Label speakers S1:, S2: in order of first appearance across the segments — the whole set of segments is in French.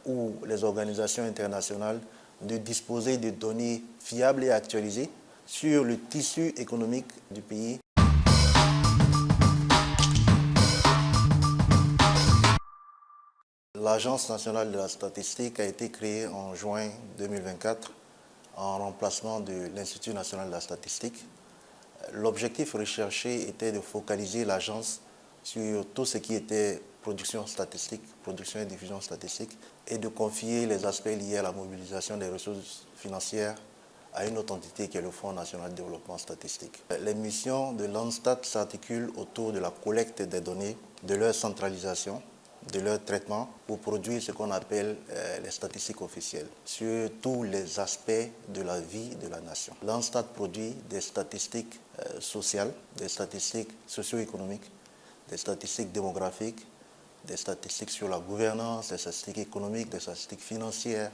S1: ou les organisations internationales de disposer de données fiables et actualisées sur le tissu économique du pays. L'Agence nationale de la statistique a été créée en juin 2024 en remplacement de l'Institut national de la statistique. L'objectif recherché était de focaliser l'agence sur tout ce qui était production statistique, production et diffusion statistique, et de confier les aspects liés à la mobilisation des ressources financières à une autre entité qui est le Fonds national de développement statistique. Les missions de l'ANSTAT s'articulent autour de la collecte des données, de leur centralisation, de leur traitement pour produire ce qu'on appelle les statistiques officielles sur tous les aspects de la vie de la nation. L'ANSTAT produit des statistiques sociales, des statistiques socio-économiques, des statistiques démographiques, des statistiques sur la gouvernance, des statistiques économiques, des statistiques financières,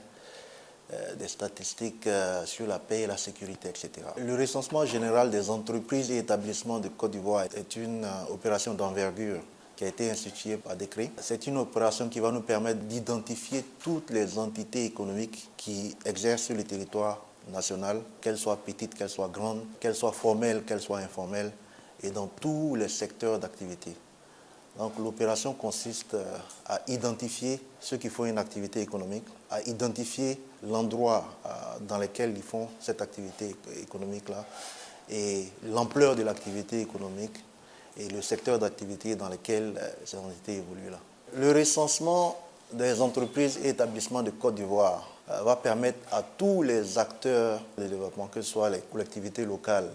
S1: des statistiques sur la paix et la sécurité, etc. Le recensement général des entreprises et établissements de Côte d'Ivoire est une opération d'envergure qui a été instituée par décret. C'est une opération qui va nous permettre d'identifier toutes les entités économiques qui exercent sur le territoire national, qu'elles soient petites, qu'elles soient grandes, qu'elles soient formelles, qu'elles soient informelles, et dans tous les secteurs d'activité. Donc l'opération consiste à identifier ceux qui font une activité économique, à identifier l'endroit dans lequel ils font cette activité économique-là et l'ampleur de l'activité économique et le secteur d'activité dans lequel ces entités évoluent là. Le recensement des entreprises et établissements de Côte d'Ivoire va permettre à tous les acteurs de développement, que ce soit les collectivités locales,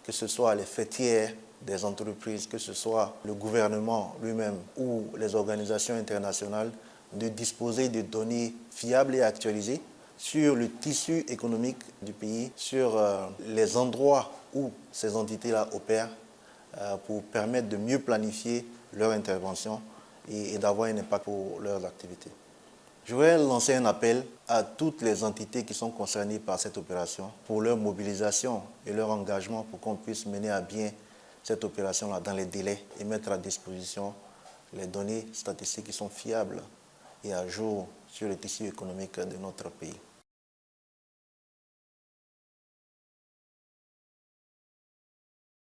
S1: que ce soit les fêtières des entreprises, que ce soit le gouvernement lui-même ou les organisations internationales, de disposer de données fiables et actualisées sur le tissu économique du pays, sur les endroits où ces entités-là opèrent, pour permettre de mieux planifier leur intervention et d'avoir un impact pour leurs activités. Je voudrais lancer un appel à toutes les entités qui sont concernées par cette opération pour leur mobilisation et leur engagement pour qu'on puisse mener à bien cette opération-là dans les délais et mettre à disposition les données statistiques qui sont fiables et à jour sur le tissu économique de notre pays.